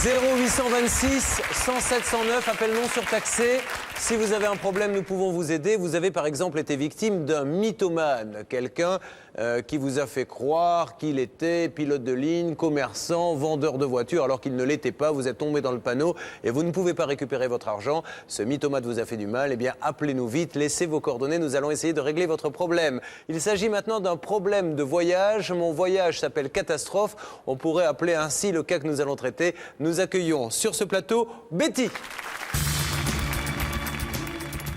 0826 107 109, appel non surtaxé. Si vous avez un problème, nous pouvons vous aider. Vous avez par exemple été victime d'un mythomane, quelqu'un qui vous a fait croire qu'il était pilote de ligne, commerçant, vendeur de voitures, alors qu'il ne l'était pas. Vous êtes tombé dans le panneau et vous ne pouvez pas récupérer votre argent. Ce mythomane vous a fait du mal. Eh bien, appelez-nous vite, laissez vos coordonnées. Nous allons essayer de régler votre problème. Il s'agit maintenant d'un problème de voyage. Mon voyage s'appelle Catastrophe. On pourrait appeler ainsi le cas que nous allons traiter. Nous accueillons sur ce plateau Betty.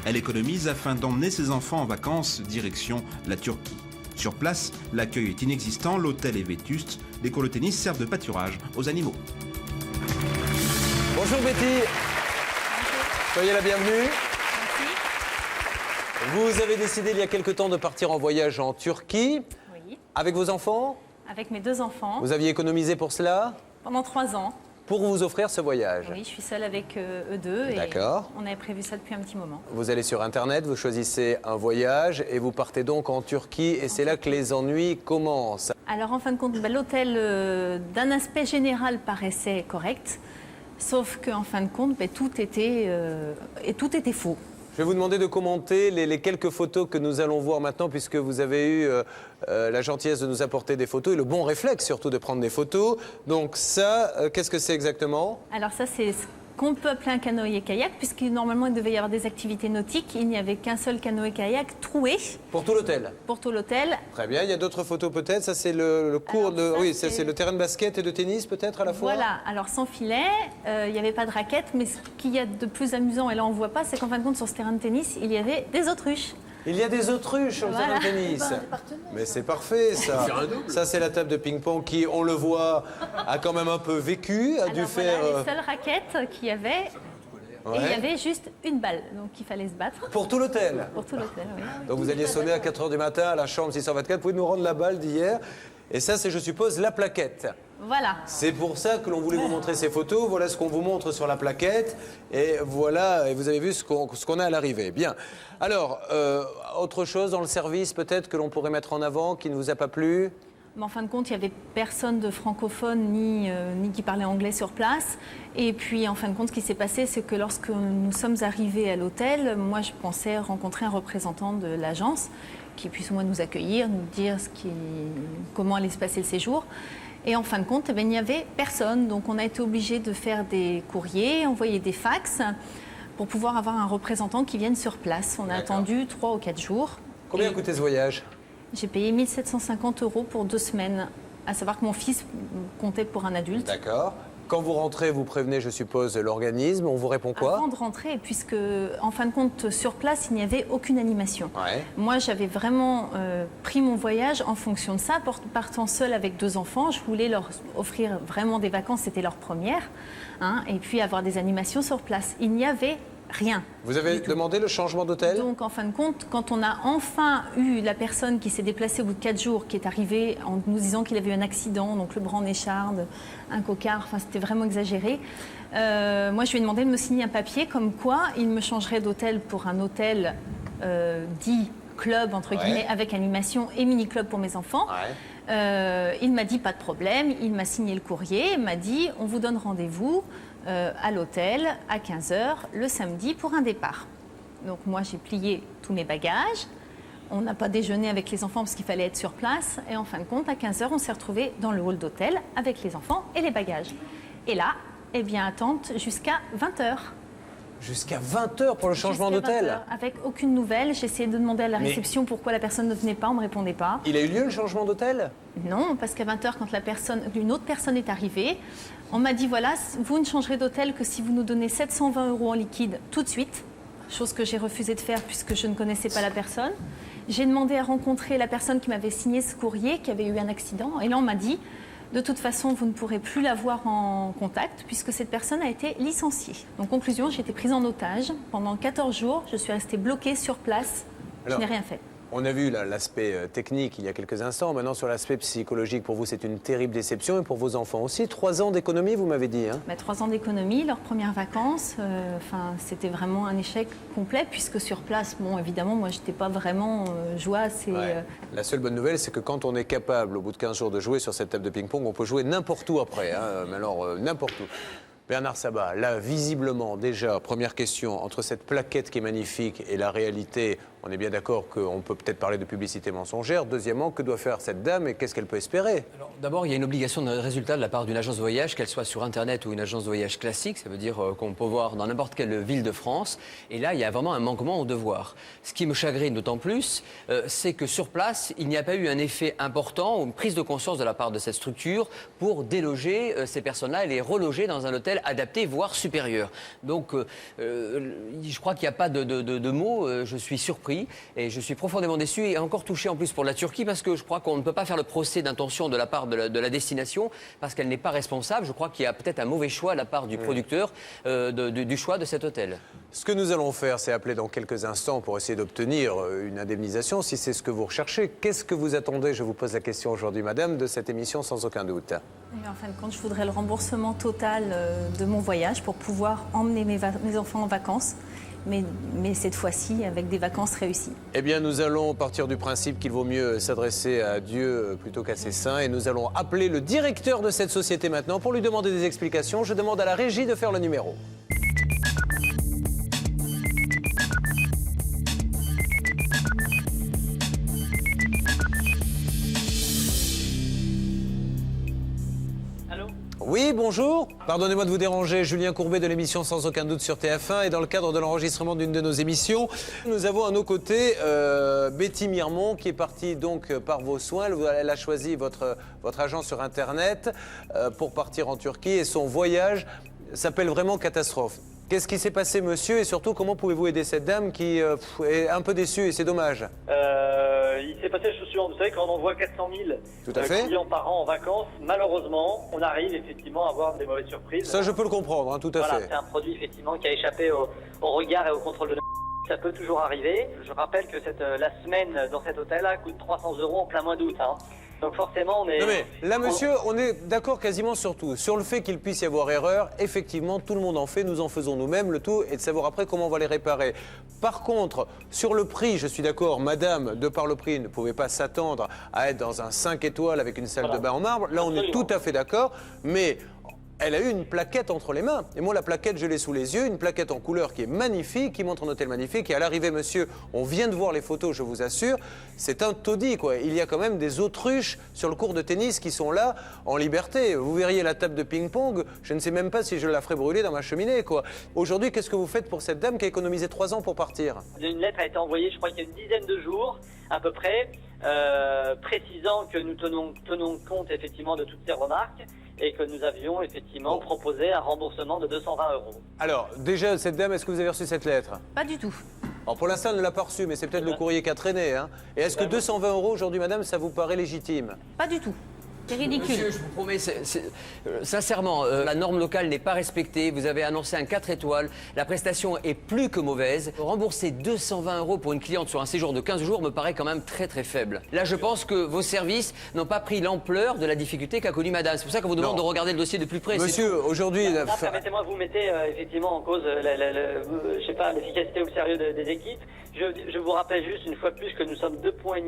Elle économise afin d'emmener ses enfants en vacances direction la Turquie. Sur place, l'accueil est inexistant, l'hôtel est vétuste, les cours de tennis servent de pâturage aux animaux. Bonjour Betty. Soyez la bienvenue. Vous avez décidé il y a quelque temps de partir en voyage en Turquie. Oui. Avec vos enfants? Avec mes 2 enfants. Vous aviez économisé pour cela? Pendant 3 ans. Pour vous offrir ce voyage? Oui, je suis seule avec eux deux. D'accord. On avait prévu ça depuis un petit moment. Vous allez sur Internet, vous choisissez un voyage et vous partez donc en Turquie. Et c'est là que les ennuis commencent. Alors en fin de compte, l'hôtel d'un aspect général paraissait correct. Sauf qu'en fin de compte, tout était faux. Je vais vous demander de commenter les quelques photos que nous allons voir maintenant, puisque vous avez eu la gentillesse de nous apporter des photos et le bon réflexe surtout de prendre des photos. Donc ça, qu'est-ce que c'est exactement? Alors ça, c'est ce qu'on peut appeler un canoë-kayak, puisque normalement il devait y avoir des activités nautiques. Il n'y avait qu'un seul canoë-kayak troué. Pour tout l'hôtel? Pour tout l'hôtel. Très bien, il y a d'autres photos peut-être. Ça c'est le cours de... ça, Oui, ça c'est le terrain de basket et de tennis peut-être à la fois? Voilà, alors sans filet, il n'y avait pas de raquettes, mais ce qu'il y a de plus amusant, et là on ne voit pas, c'est qu'en fin de compte sur ce terrain de tennis, il y avait des autruches. Il y a des autruches sur le terrain de tennis. Mais c'est parfait ça. Ça c'est la table de ping-pong qui, on le voit, a quand même un peu vécu, a dû Alors, faire... voilà, les seules raquettes qu'il y avait, et il y avait juste une balle, donc il fallait se battre. Pour tout l'hôtel? Pour tout l'hôtel, oui. Donc vous alliez sonner à 4h du matin à la chambre 624, vous pouvez nous rendre la balle d'hier. Et ça c'est, je suppose, la plaquette. Voilà. C'est pour ça que l'on voulait vous montrer ces photos. Voilà ce qu'on vous montre sur la plaquette. Et voilà, et vous avez vu ce qu'on a à l'arrivée. Bien. Alors, autre chose dans le service peut-être que l'on pourrait mettre en avant, qui ne vous a pas plu? Mais en fin de compte, il n'y avait personne de francophone ni qui parlait anglais sur place. Et puis, en fin de compte, ce qui s'est passé, c'est que lorsque nous sommes arrivés à l'hôtel, moi, je pensais rencontrer un représentant de l'agence qui puisse au moins nous accueillir, nous dire comment allait se passer le séjour. Et en fin de compte, il n'y avait personne. Donc, on a été obligé de faire des courriers, envoyer des fax pour pouvoir avoir un représentant qui vienne sur place. On a attendu 3 ou 4 jours. Combien a coûté ce voyage? J'ai payé 1 750 € pour 2 semaines, à savoir que mon fils comptait pour un adulte. D'accord. Quand vous rentrez, vous prévenez, je suppose, l'organisme. On vous répond quoi? Avant de rentrer, puisque en fin de compte, sur place, il n'y avait aucune animation. Ouais. Moi, j'avais vraiment pris mon voyage en fonction de ça. Partant seule avec 2 enfants, je voulais leur offrir vraiment des vacances, c'était leur première. Et puis avoir des animations sur place. Il n'y avait rien. Vous avez demandé le changement d'hôtel? Donc, en fin de compte, quand on a enfin eu la personne qui s'est déplacée au bout de 4 jours, qui est arrivée en nous disant qu'il avait eu un accident, donc le bras en écharde, un cocard, enfin c'était vraiment exagéré. Moi, je lui ai demandé de me signer un papier comme quoi il me changerait d'hôtel pour un hôtel dit club, entre guillemets, avec animation et mini-club pour mes enfants. Il m'a dit pas de problème, il m'a signé le courrier, il m'a dit on vous donne rendez-vous à l'hôtel à 15h le samedi pour un départ. Donc moi j'ai plié tous mes bagages, on n'a pas déjeuné avec les enfants parce qu'il fallait être sur place et en fin de compte à 15h on s'est retrouvés dans le hall d'hôtel avec les enfants et les bagages. Et là, eh bien attente jusqu'à 20h. Jusqu'à 20h pour le changement d'hôtel? Avec aucune nouvelle. J'ai essayé de demander à la réception pourquoi la personne ne venait pas, on ne me répondait pas. Il a eu lieu le changement d'hôtel? Non, parce qu'à 20h, quand une autre personne est arrivée, on m'a dit voilà, vous ne changerez d'hôtel que si vous nous donnez 720 € en liquide tout de suite, chose que j'ai refusé de faire puisque je ne connaissais pas la personne. J'ai demandé à rencontrer la personne qui m'avait signé ce courrier, qui avait eu un accident, et là on m'a dit de toute façon, vous ne pourrez plus l'avoir en contact puisque cette personne a été licenciée. Donc, conclusion, j'ai été prise en otage. Pendant 14 jours, je suis restée bloquée sur place. Je n'ai rien fait. On a vu l'aspect technique il y a quelques instants. Maintenant, sur l'aspect psychologique, pour vous, c'est une terrible déception et pour vos enfants aussi. 3 ans d'économie, vous m'avez dit. 3 ans d'économie, leurs premières vacances, c'était vraiment un échec complet puisque sur place, bon, évidemment, moi, je n'étais pas vraiment joie. La seule bonne nouvelle, c'est que quand on est capable, au bout de 15 jours, de jouer sur cette table de ping-pong, on peut jouer n'importe où après. Mais alors, n'importe où. Bernard Sabat, là, visiblement, déjà, première question, entre cette plaquette qui est magnifique et la réalité, on est bien d'accord qu'on peut peut-être parler de publicité mensongère. Deuxièmement, que doit faire cette dame et qu'est-ce qu'elle peut espérer? D'abord, il y a une obligation de résultat de la part d'une agence de voyage, qu'elle soit sur Internet ou une agence de voyage classique. Ça veut dire qu'on peut voir dans n'importe quelle ville de France. Et là, il y a vraiment un manquement au devoir. Ce qui me chagrine d'autant plus, c'est que sur place, il n'y a pas eu un effet important ou une prise de conscience de la part de cette structure pour déloger ces personnes-là et les reloger dans un hôtel adapté, voire supérieur. Donc, je crois qu'il n'y a pas de mots. Je suis surpris et je suis profondément déçu et encore touché en plus pour la Turquie parce que je crois qu'on ne peut pas faire le procès d'intention de la part de la destination parce qu'elle n'est pas responsable. Je crois qu'il y a peut-être un mauvais choix de la part du producteur du choix de cet hôtel. Ce que nous allons faire, c'est appeler dans quelques instants pour essayer d'obtenir une indemnisation, si c'est ce que vous recherchez. Qu'est-ce que vous attendez, je vous pose la question aujourd'hui, madame, de cette émission sans aucun doute? En fin de compte, je voudrais le remboursement total de mon voyage pour pouvoir emmener mes enfants en vacances. Mais cette fois-ci, avec des vacances réussies. Eh bien, nous allons partir du principe qu'il vaut mieux s'adresser à Dieu plutôt qu'à ses saints. Et nous allons appeler le directeur de cette société maintenant pour lui demander des explications. Je demande à la régie de faire le numéro. Oui, bonjour. Pardonnez-moi de vous déranger, Julien Courbet de l'émission Sans aucun doute sur TF1. Et dans le cadre de l'enregistrement d'une de nos émissions, nous avons à nos côtés Betty Mirmont qui est partie donc par vos soins. Elle a choisi votre agence sur Internet pour partir en Turquie et son voyage s'appelle vraiment catastrophe. Qu'est-ce qui s'est passé, monsieur, et surtout, comment pouvez-vous aider cette dame qui est un peu déçue et c'est dommage? Il s'est passé le suivant. Vous savez, quand on envoie 400 000 clients par an en vacances, malheureusement, on arrive effectivement à avoir des mauvaises surprises. Ça, je peux le comprendre, hein, tout à fait. C'est un produit effectivement qui a échappé au regard et au contrôle de ça peut toujours arriver. Je rappelle que la semaine dans cet hôtel-là coûte 300 € en plein mois d'août. Hein. Donc forcément, on est... Non mais là, monsieur, on est d'accord quasiment sur tout. Sur le fait qu'il puisse y avoir erreur, effectivement, tout le monde en fait, nous en faisons nous-mêmes. Le tout est de savoir après comment on va les réparer. Par contre, sur le prix, je suis d'accord, madame, de par le prix, ne pouvait pas s'attendre à être dans un 5 étoiles avec une salle de bain en marbre. Là, on est tout à fait d'accord, mais... Elle a eu une plaquette entre les mains. Et moi, la plaquette, je l'ai sous les yeux. Une plaquette en couleur qui est magnifique, qui montre un hôtel magnifique. Et à l'arrivée, monsieur, on vient de voir les photos, je vous assure. C'est un taudis, quoi. Il y a quand même des autruches sur le court de tennis qui sont là en liberté. Vous verriez la table de ping-pong. Je ne sais même pas si je la ferai brûler dans ma cheminée, quoi. Aujourd'hui, qu'est-ce que vous faites pour cette dame qui a économisé 3 ans pour partir? Une lettre a été envoyée, je crois qu'il y a une dizaine de jours, à peu près, précisant que nous tenons compte effectivement de toutes ces remarques. Et que nous avions effectivement proposé un remboursement de 220 €. Alors, déjà, cette dame, est-ce que vous avez reçu cette lettre? Pas du tout. Alors, pour l'instant, elle ne l'a pas reçue, mais c'est peut-être le courrier qui a traîné. Hein. Et est-ce que 220 € aujourd'hui, madame, ça vous paraît légitime? Pas du tout. C'est ridicule. Monsieur, je vous promets, sincèrement, la norme locale n'est pas respectée. Vous avez annoncé un 4 étoiles. La prestation est plus que mauvaise. Rembourser 220 € pour une cliente sur un séjour de 15 jours me paraît quand même très très faible. Là, je pense que vos services n'ont pas pris l'ampleur de la difficulté qu'a connue madame. C'est pour ça qu'on vous demande de regarder le dossier de plus près. Monsieur, aujourd'hui... Permettez-moi, vous mettez effectivement en cause je sais pas, l'efficacité ou le sérieux des équipes. Je vous rappelle juste une fois de plus que nous sommes 2,5 points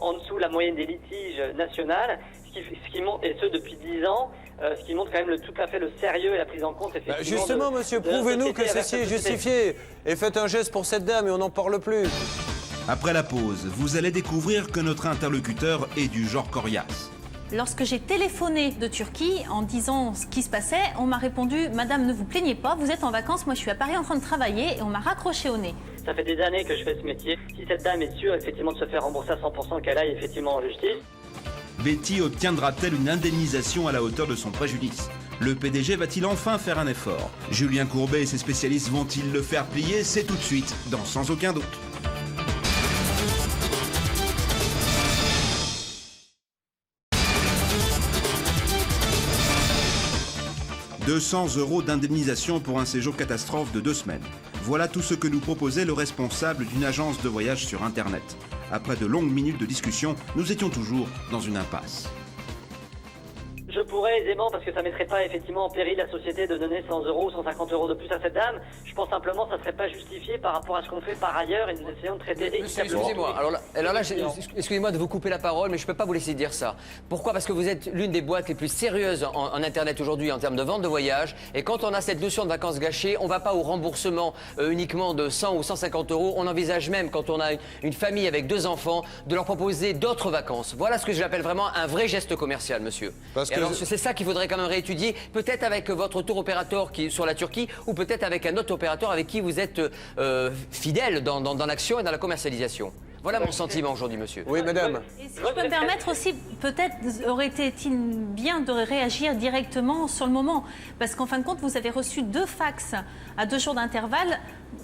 en dessous de la moyenne des litiges nationales, ce qui montre, et ce depuis 10 ans, ce qui montre quand même tout à fait le sérieux et la prise en compte effectivement. Justement, monsieur, prouvez-nous que ceci est justifié et faites un geste pour cette dame et on n'en parle plus. Après la pause, vous allez découvrir que notre interlocuteur est du genre coriace. Lorsque j'ai téléphoné de Turquie en disant ce qui se passait, on m'a répondu « Madame, ne vous plaignez pas, vous êtes en vacances, moi je suis à Paris en train de travailler » et on m'a raccroché au nez. Ça fait des années que je fais ce métier. Si cette dame est sûre effectivement de se faire rembourser à 100%, qu'elle aille effectivement en justice. Betty obtiendra-t-elle une indemnisation à la hauteur de son préjudice? Le PDG va-t-il enfin faire un effort? Julien Courbet et ses spécialistes vont-ils le faire plier? C'est tout de suite dans Sans aucun doute. 200 € d'indemnisation pour un séjour catastrophe de 2 semaines. Voilà tout ce que nous proposait le responsable d'une agence de voyage sur Internet. Après de longues minutes de discussion, nous étions toujours dans une impasse. Je pourrais aisément, parce que ça ne mettrait pas effectivement en péril la société de donner 100 € ou 150 € de plus à cette dame. Je pense simplement que ça ne serait pas justifié par rapport à ce qu'on fait par ailleurs et nous essayons de traiter Monsieur, équitablement. excusez-moi. Alors là, excusez-moi de vous couper la parole, mais je ne peux pas vous laisser dire ça. Pourquoi? Parce que vous êtes l'une des boîtes les plus sérieuses en Internet aujourd'hui en termes de vente de voyage. Et quand on a cette notion de vacances gâchées, on ne va pas au remboursement uniquement de 100 ou 150 €. On envisage même, quand on a une famille avec 2 enfants, de leur proposer d'autres vacances. Voilà ce que j'appelle vraiment un vrai geste commercial, monsieur. Parce que alors, c'est ça qu'il faudrait quand même réétudier, peut-être avec votre tour opérateur sur la Turquie, ou peut-être avec un autre opérateur avec qui vous êtes fidèle dans l'action et dans la commercialisation. Voilà mon sentiment aujourd'hui, monsieur. Oui, madame. Et si je peux me permettre aussi, peut-être aurait-il bien de réagir directement sur le moment. Parce qu'en fin de compte, vous avez reçu 2 fax à 2 jours d'intervalle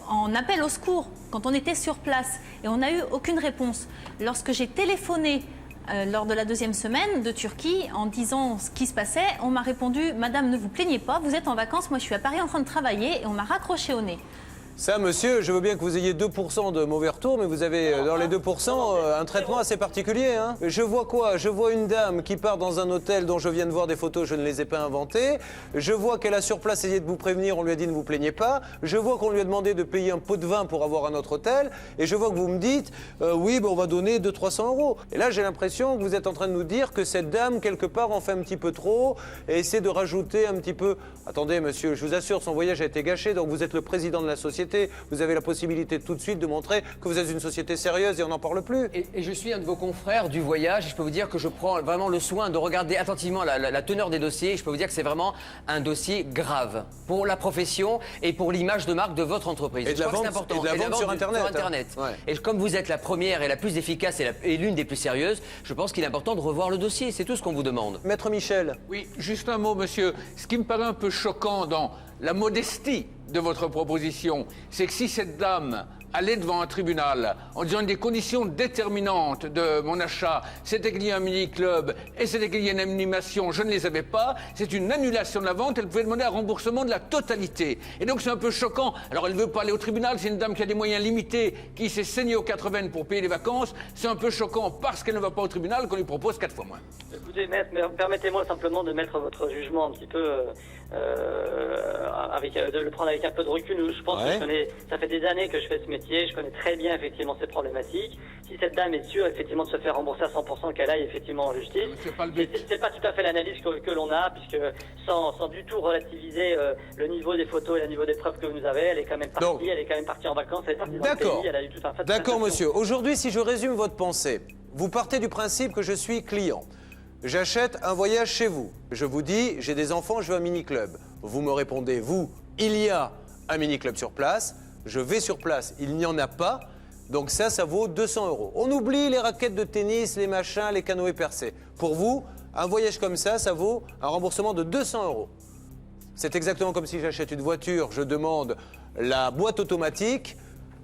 en appel au secours, quand on était sur place. Et on n'a eu aucune réponse. Lorsque j'ai téléphoné lors de la 2e semaine de Turquie, en disant ce qui se passait, on m'a répondu « Madame, ne vous plaignez pas, vous êtes en vacances, moi je suis à Paris en train de travailler » et on m'a raccroché au nez. Ça, monsieur, je veux bien que vous ayez 2% de mauvais retours, mais vous avez dans les 2% un traitement assez particulier. Hein. Je vois quoi? Je vois une dame qui part dans un hôtel dont je viens de voir des photos, je ne les ai pas inventées. Je vois qu'elle a sur place essayé de vous prévenir, on lui a dit ne vous plaignez pas. Je vois qu'on lui a demandé de payer un pot de vin pour avoir un autre hôtel. Et je vois que vous me dites, oui, ben, on va donner 200-300 €. Et là, j'ai l'impression que vous êtes en train de nous dire que cette dame, quelque part, en fait un petit peu trop et essaie de rajouter un petit peu... Attendez, monsieur, je vous assure, son voyage a été gâché, donc vous êtes le président de la société. Vous avez la possibilité tout de suite de montrer que vous êtes une société sérieuse et on n'en parle plus. Et je suis un de vos confrères du voyage. Et je peux vous dire que je prends vraiment le soin de regarder attentivement la teneur des dossiers. Et je peux vous dire que c'est vraiment un dossier grave pour la profession et pour l'image de marque de votre entreprise. Et de la vente, important. et de la vente sur Internet. Hein. Ouais. Et comme vous êtes la première et la plus efficace et l'une des plus sérieuses, je pense qu'il est important de revoir le dossier. C'est tout ce qu'on vous demande. Maître Michel. Oui, juste un mot, monsieur. Ce qui me paraît un peu choquant dans la modestie de votre proposition, c'est que si cette dame allait devant un tribunal en disant des conditions déterminantes de mon achat, c'était qu'il y ait un mini-club et c'était qu'il y ait une animation, je ne les avais pas, c'est une annulation de la vente, elle pouvait demander un remboursement de la totalité. Et donc c'est un peu choquant. Alors elle ne veut pas aller au tribunal, c'est une dame qui a des moyens limités, qui s'est saignée aux 80 pour payer les vacances, c'est un peu choquant parce qu'elle ne va pas au tribunal qu'on lui propose 4 fois moins. Écoutez, maître, permettez-moi simplement de mettre votre jugement un petit peu... de le prendre avec un peu de recul. Je pense que ça fait des années que je fais ce métier, je connais très bien effectivement ces problématiques. Si cette dame est sûre effectivement de se faire rembourser à 100%, qu'elle aille effectivement en justice, c'est pas le but. C'est pas tout à fait l'analyse que l'on a, puisque sans du tout relativiser le niveau des photos et le niveau des preuves que vous nous avez, elle est quand même partie, Donc, elle est quand même partie en vacances, elle est partie dans le pays, elle a eu tout un tas de... D'accord, monsieur. Aujourd'hui, si je résume votre pensée, vous partez du principe que je suis client. J'achète un voyage chez vous. Je vous dis, j'ai des enfants, je veux un mini-club. Vous me répondez, vous, il y a un mini-club sur place. Je vais sur place, il n'y en a pas. Donc ça vaut 200 €. On oublie les raquettes de tennis, les machins, les canoës percés. Pour vous, un voyage comme ça vaut un remboursement de 200 €. C'est exactement comme si j'achète une voiture, je demande la boîte automatique,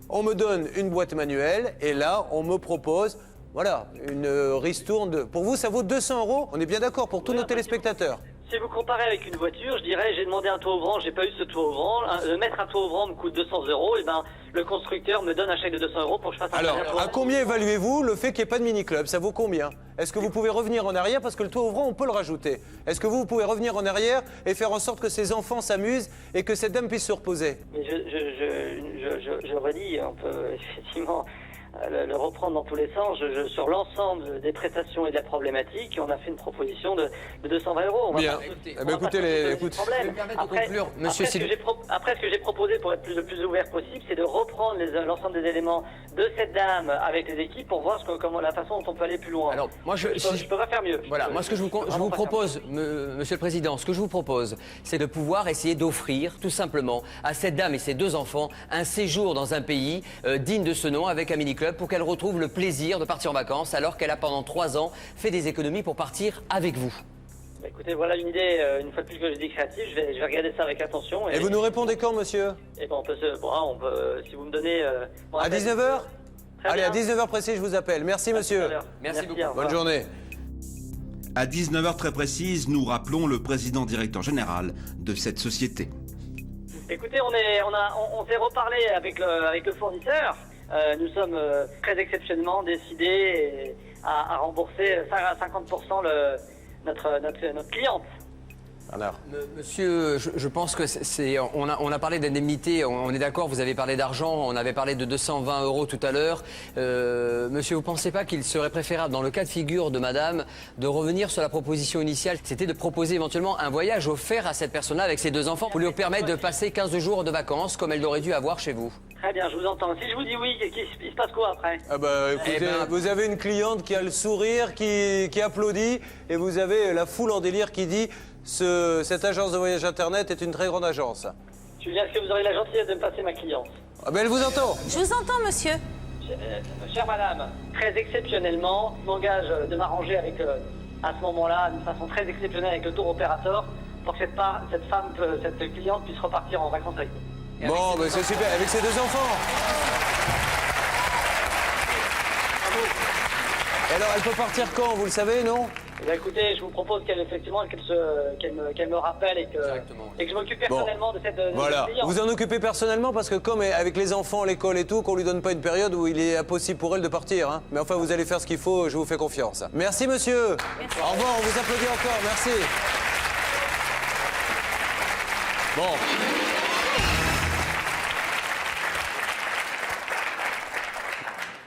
on me donne une boîte manuelle et là, on me propose... Voilà, une ristourne. Pour vous, ça vaut 200 €. On est bien d'accord pour tous nos téléspectateurs. Si vous comparez avec une voiture, je dirais, j'ai demandé un toit ouvrant, j'ai pas eu ce toit ouvrant. Mettre un toit ouvrant me coûte 200 €. Et ben, le constructeur me donne un chèque de 200 € pour que je fasse un Alors, toit. à combien évaluez-vous le fait qu'il n'y ait pas de mini-club? Ça vaut combien? Est-ce que vous pouvez revenir en arrière? Parce que le toit ouvrant, on peut le rajouter. Est-ce que vous pouvez revenir en arrière et faire en sorte que ces enfants s'amusent et que cette dame puisse se reposer? Mais je redis, on peut effectivement... le reprendre dans tous les sens, sur l'ensemble des prestations et de la problématique, on a fait une proposition de 220 €. Bien. Après, ce que j'ai proposé pour être le plus ouvert possible, c'est de reprendre l'ensemble des éléments de cette dame avec les équipes pour voir la façon dont on peut aller plus loin. Alors, moi, je peux pas faire mieux. Voilà, moi, ce que je vous propose, Monsieur le Président, ce que je vous propose, c'est de pouvoir essayer d'offrir, tout simplement, à cette dame et ses 2 enfants, un séjour dans un pays digne de ce nom, avec un mini-club, pour qu'elle retrouve le plaisir de partir en vacances, alors qu'elle a pendant 3 ans fait des économies pour partir avec vous. Bah, écoutez, voilà une idée, une fois de plus que je dis créative, je vais regarder ça avec attention. Et vous nous répondez quand, monsieur? Et ben on peut si vous me donnez... à 19h? Allez, à 19h précis, je vous appelle. Merci, monsieur. Merci beaucoup. Bonne journée. À 19h très précise, nous rappelons le président directeur général de cette société. Écoutez, on s'est reparlé avec le fournisseur. Nous sommes très exceptionnellement décidés à rembourser à 50% notre cliente. Bernard. Monsieur, je pense que on a parlé d'indemnité, on est d'accord, vous avez parlé d'argent, on avait parlé de 220 € tout à l'heure. Monsieur, vous ne pensez pas qu'il serait préférable, dans le cas de figure de madame, de revenir sur la proposition initiale, c'était de proposer éventuellement un voyage offert à cette personne-là avec ses 2 enfants pour lui permettre de passer 15 jours de vacances comme elle aurait dû avoir chez vous? Très bien, je vous entends. Si je vous dis oui, il se passe quoi après? Ah bah écoutez, Eh ben, vous avez une cliente qui a le sourire, qui applaudit, et vous avez la foule en délire qui dit cette agence de voyage internet est une très grande agence. Julien, est-ce que vous aurez la gentillesse de me passer ma cliente? Ah ben elle vous entend. Je vous entends, monsieur. Chère madame, très exceptionnellement, je m'engage de m'arranger avec, à ce moment-là, d'une façon très exceptionnelle avec le tour opérateur pour que cette cliente puisse repartir en vacances avec nous. Bon, ben c'est super, avec ses 2 enfants. Et alors, elle peut partir quand, vous le savez, non? Eh bien, écoutez, je vous propose qu'elle me rappelle et que je m'occupe personnellement de cette Voilà, cliente. vous en occupez personnellement parce que comme avec les enfants, l'école et tout, qu'on lui donne pas une période où il est impossible pour elle de partir. Hein. Mais enfin, vous allez faire ce qu'il faut, je vous fais confiance. Merci, monsieur. Merci. Au revoir, on vous applaudit encore, merci. Bon.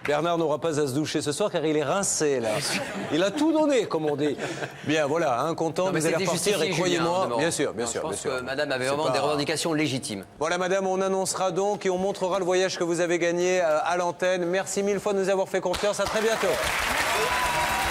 Bernard n'aura pas à se doucher ce soir car il est rincé là. Il a tout donné, comme on dit. Bien, voilà, hein, content, vous allez repartir et croyez-moi. Bien sûr, bien sûr. Je pense bien sûr. que madame avait vraiment des revendications légitimes. Voilà, madame, on annoncera donc et on montrera le voyage que vous avez gagné à l'antenne. Merci 1000 fois de nous avoir fait confiance. À très bientôt. Merci.